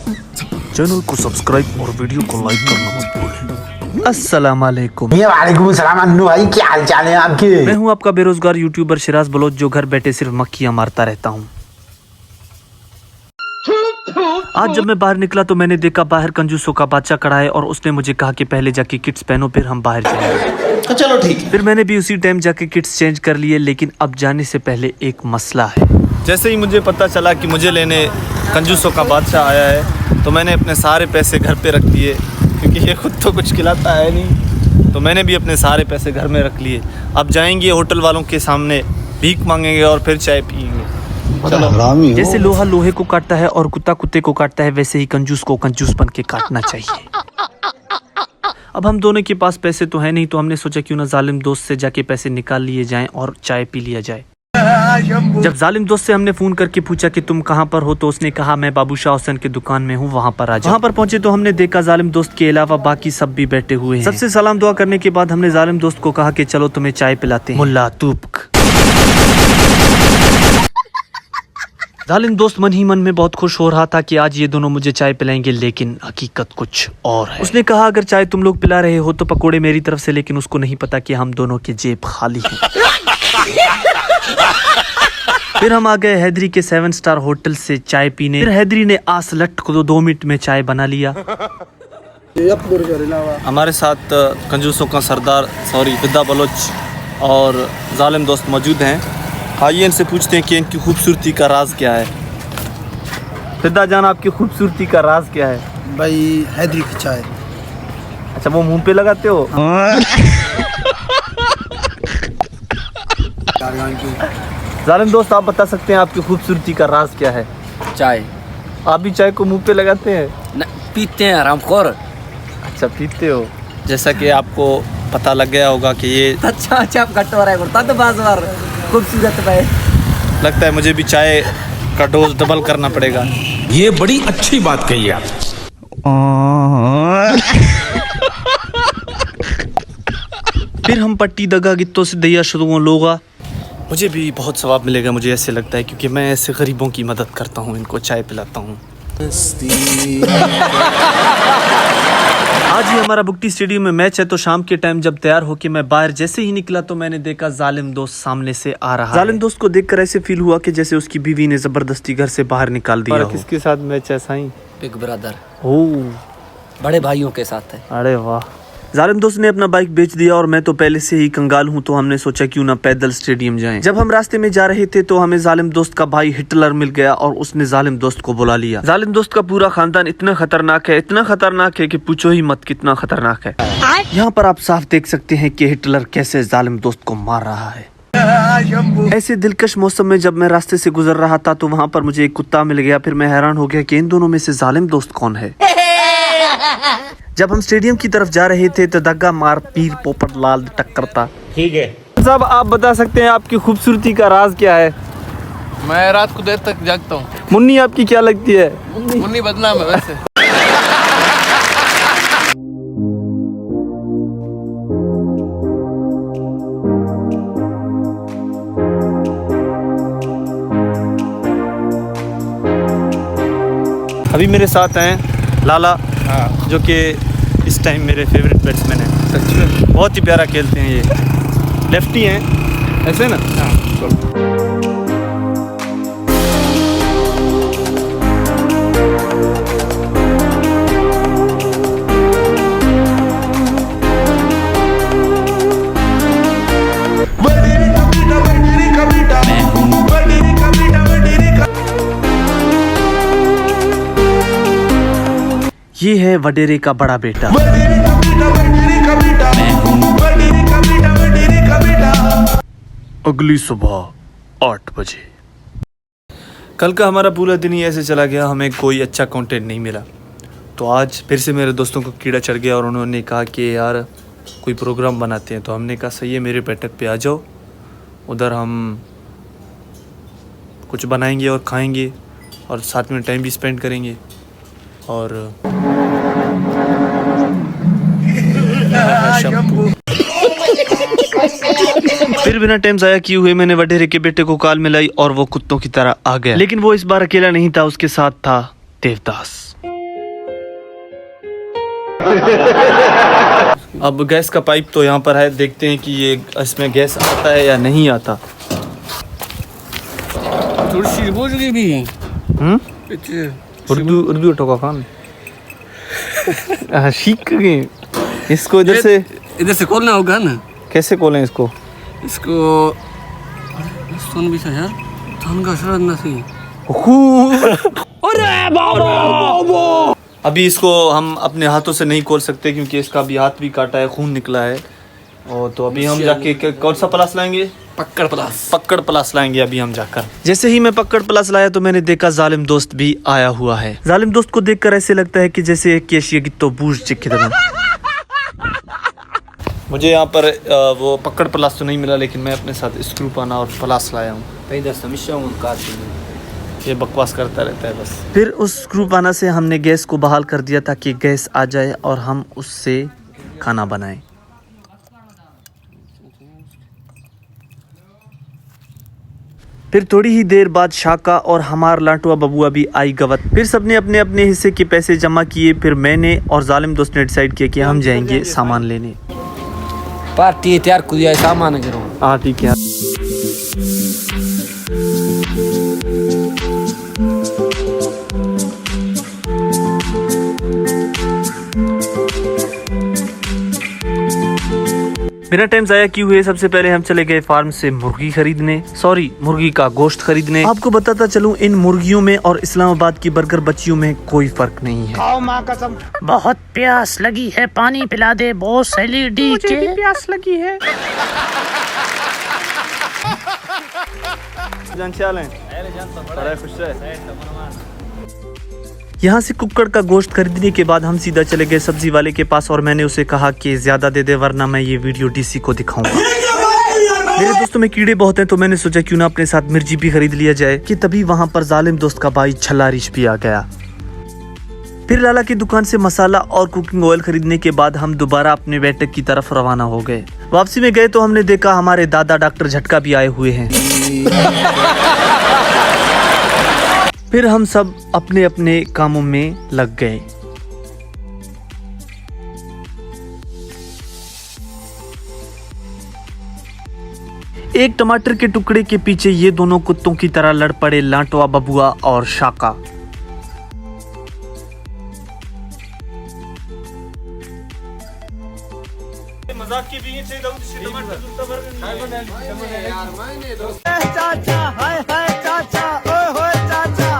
Channel को subscribe और video को लाइक करना मत भूलें। अस्सलाम वालेकुम। वालेकुम सलाम अन्नू भाई, क्या हाल चाल है आपके? मैं हूं आपका बेरोजगार यूट्यूबर शिराज बलोच, जो घर बैठे सिर्फ मक्खियां मारता रहता हूं। आज जब मैं बाहर निकला तो मैंने देखा बाहर कंजूसों का बादशाह खड़ा है और उसने मुझे कहा कि पहले जाके किट्स पहनो फिर हम बाहर जाएंगे। चलो ठीक है। फिर मैंने भी उसी टाइम जाके किट्स चेंज कर लिए, लेकिन अब जाने से पहले एक मसला है। जैसे ही मुझे पता चला कि मुझे लेने कंजूसों का बादशाह आया है तो मैंने अपने सारे पैसे घर पे रख दिए, क्योंकि ये खुद तो कुछ खिलाता है नहीं, तो मैंने भी अपने सारे पैसे घर में रख लिए। अब जाएंगे होटल वालों के सामने भीख मांगेंगे और फिर चाय पियेंगे। चलो। जैसे लोहा लोहे को काटता है और कुत्ता कुत्ते को काटता है, वैसे ही कंजूस को कंजूस बन के काटना चाहिए। अब हम दोनों के पास पैसे तो है नहीं, तो हमने सोचा क्यों ना जालिम दोस्त से जाके पैसे निकाल लिए जाएं और चाय पी लिया जाए। जब जालिम दोस्त से हमने फोन करके पूछा कि तुम कहाँ पर हो, तो उसने कहा मैं बाबू शाह हुसैन की दुकान में हूँ, वहाँ पर आ जाओ। वहाँ पर पहुंचे तो हमने देखा जालिम दोस्त के अलावा बाकी सब भी बैठे हुए हैं। सबसे सलाम दुआ करने के बाद हमने जालिम दोस्त को कहा कि चलो तुम्हें चाय पिलाते हैं। मुल्ला तूबक। जालिम दोस्त मन ही मन में बहुत खुश हो रहा था कि आज ये दोनों मुझे चाय पिलाएंगे, लेकिन हकीकत कुछ और है। उसने कहा अगर चाय तुम लोग पिला रहे हो तो पकोड़े मेरी तरफ से, लेकिन उसको नहीं पता कि हम दोनों की जेब खाली है। फिर हम आ गए हैदरी के 7 स्टार होटल से चाय पीने। फिर हैदरी ने आस लट को 2 मिनट में चाय बना लिया। हमारे साथ कंजूसों का सरदार फिदा बलोच और जालिम दोस्त मौजूद हैं। आइए इनसे पूछते हैं कि इनकी खूबसूरती का राज क्या है। फिदा जान, आपकी खूबसूरती का राज क्या है? भाई हैदरी की चाय। अच्छा, वो मुंह पे लगाते हो? जालिम दोस्त, आप बता सकते हैं आपकी खूबसूरती का राज क्या है? चाय। आप भी चाय को मुंह पे लगाते हैं? पीते हैं हरामखोर। अच्छा, पीते हो। जैसा कि आपको पता लग गया होगा कि ये अच्छा आप घट हो रहा है बोलता तो बार बार खूबसूरत भाई। लगता है मुझे भी चाय का डोज डबल करना पड़ेगा। ये बड़ी अच्छी बात कही आप। फिर हम पट्टी दगा गित्तों से दैया शुरू लोगा। मुझे भी बहुत सवाब मिलेगा, मुझे ऐसे लगता है, क्योंकि मैं ऐसे गरीबों की मदद करता हूँ, इनको चाय पिलाता हूँ। आज ही हमारा बुकटी स्टेडियम में मैच है, तो शाम के टाइम जब तैयार होके मैं बाहर जैसे ही निकला तो मैंने देखा जालिम दोस्त सामने से आ रहा है। जालिम दोस्त को देखकर ऐसे फील हुआ कि जैसे उसकी बीवी ने जबरदस्ती घर से बाहर निकाल दिया हो। किसके साथ मैच है साईं? Big brother. ओह, बड़े भाइयों के साथ है। अरे वाह। जालिम दोस्त ने अपना बाइक बेच दिया और मैं तो पहले से ही कंगाल हूँ, तो हमने सोचा क्यों ना पैदल स्टेडियम जाएं। जब हम रास्ते में जा रहे थे तो हमें जालिम दोस्त का भाई हिटलर मिल गया और उसने जालिम दोस्त को बुला लिया। जालिम दोस्त का पूरा खानदान इतना खतरनाक है कि पूछो ही मत कितना खतरनाक है। यहाँ पर आप साफ देख सकते हैं कि हिटलर कैसे जालिम दोस्त को मार रहा है। ऐसे दिलकश मौसम में जब मैं रास्ते से गुजर रहा था तो वहाँ पर मुझे एक कुत्ता मिल गया। फिर मैं हैरान हो गया कि इन दोनों में से जालिम दोस्त कौन है। जब हम स्टेडियम की तरफ जा रहे थे तो दग्गा मार पीर पोपट लाल टक्कर था। ठीक है साहब, आप बता सकते हैं आपकी खूबसूरती का राज क्या है? मैं रात को देर तक जागता हूँ। मुन्नी आपकी क्या लगती है? मुन्नी बदनाम है वैसे। अभी मेरे साथ हैं लाला, जो कि इस टाइम मेरे फेवरेट बैट्समैन हैं। सच में बहुत ही प्यारा खेलते हैं ये, लेफ्टी हैं ऐसे ना। ये है वडेरे का बड़ा बेटा। अगली सुबह 8 बजे। कल का हमारा पूरा दिन ही ऐसे चला गया, हमें कोई अच्छा कंटेंट नहीं मिला। तो आज फिर से मेरे दोस्तों को कीड़ा चढ़ गया और उन्होंने कहा कि यार कोई प्रोग्राम बनाते हैं। तो हमने कहा सही है, मेरे बैठक पे आ जाओ, उधर हम कुछ बनाएंगे और खाएंगे और साथ में टाइम भी स्पेंड करेंगे। और फिर बिना टाइम जाया किए हुए मैंने वडेरे के बेटे को कॉल मिलाई और वो कुत्तों की तरह आ गया। लेकिन वो इस बार अकेला नहीं था, उसके साथ था देवदास। अब गैस का पाइप तो यहाँ पर है, देखते हैं कि ये इसमें गैस आता है या नहीं आता। थोड़ी सी बोझगी भी उर्दू टोका खान सीख गए इसको। इधर से खोलना होगा ना। कैसे खोलें इसको? इसको सुन भी यार थान का शरद ना सही। अभी इसको हम अपने हाथों से नहीं खोल सकते क्योंकि इसका भी हाथ भी काटा है, खून निकला है। और तो अभी हम जाके कौन सा प्लास लाएंगे? पक्कड़ प्लास लाएंगे अभी हम जाकर। जैसे ही मैं पक्कड़ प्लस लाया तो मैंने देखा जालिम दोस्त भी आया हुआ है। जालिम दोस्त को देखकर ऐसे लगता है कि जैसे केशिया की तो बूझ चिक्की तरह। मुझे यहाँ पर वो पक्कड़ प्लास तो नहीं मिला, लेकिन मैं अपने साथ स्क्रू पाना और प्लास लाया हूँ। ये बकवास करता रहता है बस। फिर उस स्क्रू पाना से हमने गैस को बहाल कर दिया ताकि गैस आ जाए और हम उससे खाना बनाएं। फिर थोड़ी ही देर बाद शाका और हमार लाटुआ बबुआ भी आई गवत। फिर सबने अपने अपने हिस्से के पैसे जमा किए। फिर मैंने और जालिम दोस्त ने डिसाइड किया कि हम जाएंगे सामान लेने। पार्टी तैयार कुदिया सामान करो। हाँ ठीक है। बिना टाइम जाया किए हुए सबसे पहले हम चले गए फार्म से मुर्गी का गोश्त खरीदने। आपको बताता चलूं, इन मुर्गियों में और इस्लामाबाद की बर्गर बच्चियों में कोई फर्क नहीं है। बहुत प्यास लगी है, पानी पिला दे बॉस। एलईडी मुझे भी प्यास लगी है। यहाँ से कुक्कड़ का गोश्त खरीदने के बाद हम सीधा चले गए सब्जी वाले के पास और मैंने उसे कहा कि ज्यादा दे दे वरना मैं ये वीडियो डीसी को दिखाऊंगा। मेरे दोस्तों में कीड़े बहुत हैं तो मैंने सोचा क्यों ना अपने साथ मिर्ची भी खरीद लिया जाए कि तभी वहाँ पर जालिम दोस्त का भाई छल्ला रिश भी आ गया। फिर लाला की दुकान से मसाला और कुकिंग ऑयल खरीदने के बाद हम दोबारा अपने बैठक की तरफ रवाना हो गए। वापसी में गए तो हमने देखा हमारे दादा डॉक्टर झटका भी आए हुए हैं। फिर हम सब अपने अपने कामों में लग गए। एक टमाटर के टुकड़े के पीछे ये दोनों कुत्तों की तरह लड़ पड़े लाटुआ बबुआ और शाका। मजाक की भी चाचा हाय हाय चाचा ओए होए चाचा।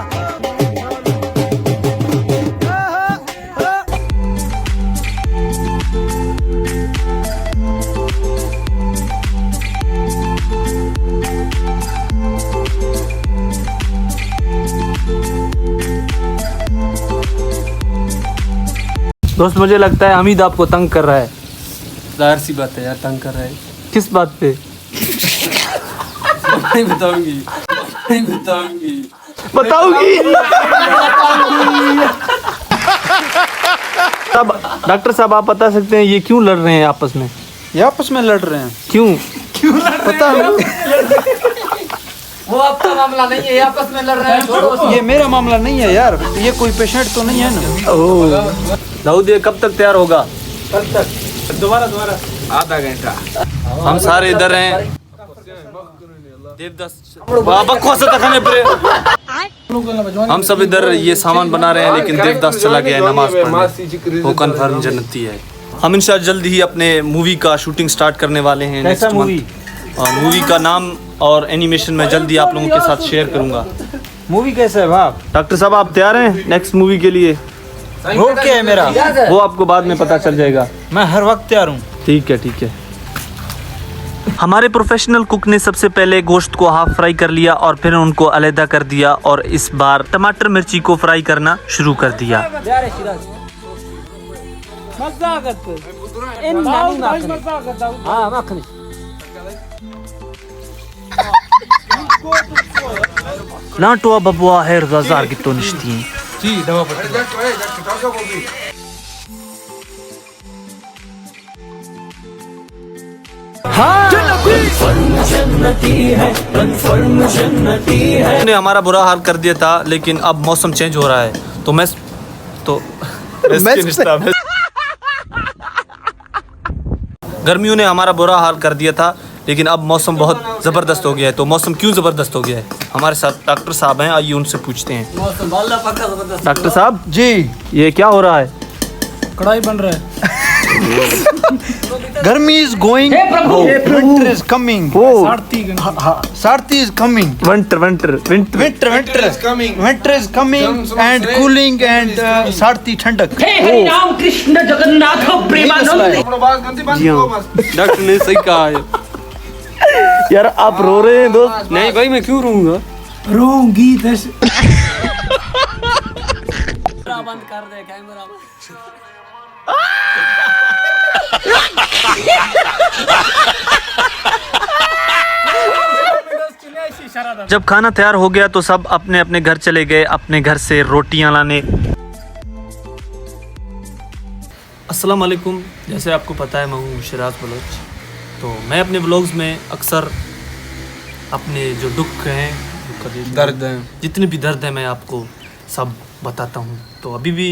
दोस्त मुझे लगता है हमीद आपको तंग कर रहा है। जाहिर सी बात है यार, तंग कर रहा है। किस बात पे? नहीं बताऊंगी। डॉक्टर साहब आप बता सकते हैं ये क्यों लड़ रहे हैं आपस में? ये आपस में लड़ रहे हैं। क्यों पता है? वो आपका मामला नहीं है, ये आपस में लड़ रहे हैं। छोड़ो। ये मेरा मामला नहीं है यार, ये कोई पेशेंट तो नहीं है ना। दाऊद ये कब तक तैयार होगा? कल तक। दोबारा आधा घंटा। हम सारे इधर हैं। हम सब इधर ये सामान बना रहे हैं, लेकिन देवदास चला गया है नमाज पढ़ने। वो कन्फर्म जन्नती है। हम इंशाल्लाह जल्द ही अपने मूवी का शूटिंग स्टार्ट करने वाले हैं। कैसा मूवी? मूवी का नाम और एनिमेशन मैं जल्दी आप लोगों के साथ शेयर करूंगा। मूवी कैसा है बाप? डॉक्टर साहब आप तैयार हैं नेक्स्ट मूवी के लिए? वो क्या है मेरा? वो आपको बाद में पता चल जाएगा। मैं हर वक्त तैयार हूँ। ठीक है। हमारे प्रोफेशनल कुक ने सबसे पहले गोश्त को हाफ फ्राई कर लिया और फिर उनको अलहदा कर दिया और इस बार टमाटर मिर्ची को फ्राई करना शुरू कर दिया। लाटुआ बबुआ है रज़ार की तो निश्ती ने हमारा बुरा हाल कर दिया था, लेकिन अब मौसम चेंज हो रहा है तो गर्मियों ने हमारा बुरा हाल कर दिया था, लेकिन अब मौसम बहुत ज़बरदस्त हो गया है। तो मौसम क्यों ज़बरदस्त हो गया है, हमारे साथ डॉक्टर साहब हैं, आइए उनसे पूछते हैं। डॉक्टर साहब जी, ये क्या हो रहा है? कढ़ाई बन रहा है। गर्मी is going, winter is coming, सारती is coming, winter is coming and cooling and सारती ठंडक। राम कृष्ण जगन्नाथ प्रेमानंद। डॉक्टर ने सही कहा है। यार आप रो रहे हैं दोस्त? नहीं भाई, मैं क्यों रहूंगा? रोंगी बंद कर दे कैमरा। जब खाना तैयार हो गया तो सब अपने अपने घर चले गए, अपने घर से रोटियां लाने। अस्सलाम वालेकुम। जैसे आपको पता है मैं हूँ शिराज बलोच। तो मैं अपने व्लॉग्स में अक्सर अपने जो दुख हैं, दर्द है, जितने भी दर्द है मैं आपको सब बताता हूँ। तो अभी भी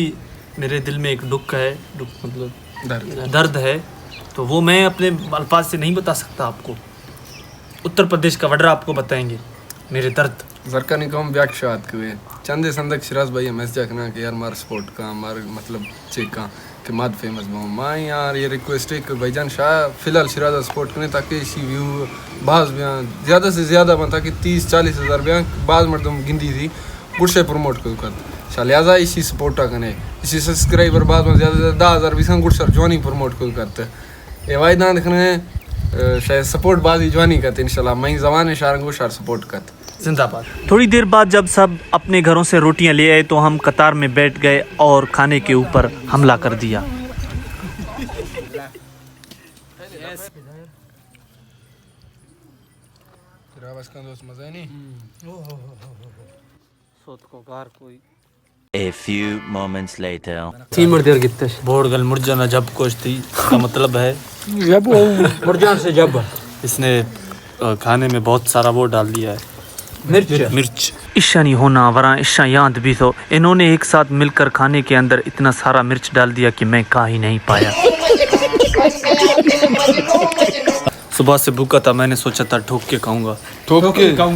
मेरे दिल में एक दुख है, दुख मतलब दर्द है, तो वो मैं अपने अल्फाज से नहीं बता सकता आपको। उत्तर प्रदेश का वडरा आपको बताएंगे मेरे दर्द। जरका निकम व्याख्यात के चंदे संदक शिराज भाई हमें जखना कि यार मार स्पोर्ट का मार मतलब चेका के माद फेमस बहु माँ यार ये रिक्वेस्ट है कि भाईजान शाह फिलहाल शिराज स्पोर्ट करें ताकि इसी व्यू बाज बयां ज़्यादा से ज़्यादा बनता कि 30-40 हज़ार बयां बाज मर्दम गिनती थी गुड़से प्रमोट कर शाह लिहाजा इसी सपोर्ट करें, इसी सब्सक्राइबर बाद में ज़्यादा से ज़्यादा 10,000 भी गुड़सर ज्वानी प्रमोट करते ये वायदा देखने शायद सपोर्ट बाजी ज्वानी करते इंशाल्लाह मैं जवान शारंगो शार सपोर्ट करते जिंदाबाद। थोड़ी देर बाद जब सब अपने घरों से रोटियां ले आए तो हम कतार में बैठ गए और खाने के ऊपर हमला कर दिया। A few moments later. बोर्डगल मुरजाना जब कोश थी का मतलब है जब मुरजान से जब इसने खाने में बहुत सारा वो डाल दिया है, मिर्च। इश्शा नहीं होना वरा इश्शा याद भी तो इन्होंने एक साथ मिलकर खाने के अंदर इतना सारा मिर्च डाल दिया कि मैं खा ही नहीं पाया। सुबह से भूखा था, मैंने सोचा था ठोक के खाऊंगा,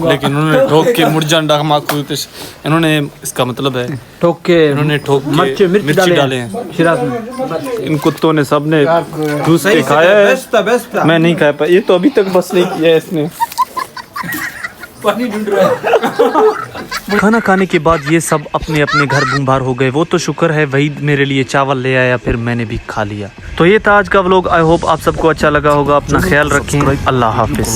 लेकिन उन्होंने ठोक के मुरजान डामा इन्होंने इसका मतलब है ठोक के मिर्च डाले हैं। इन कुत्तों ने सब ने घुस के खाया है, मैं नहीं खा पाया। ये तो अभी तक बस नहीं किया है इसने। खाना खाने के बाद ये सब अपने अपने घर बूमभार हो गए। वो तो शुक्र है वही मेरे लिए चावल ले आया, फिर मैंने भी खा लिया। तो ये था आज का व्लॉग। आई होप आप सबको अच्छा लगा होगा। अपना ख्याल रखें। अल्लाह हाफिज।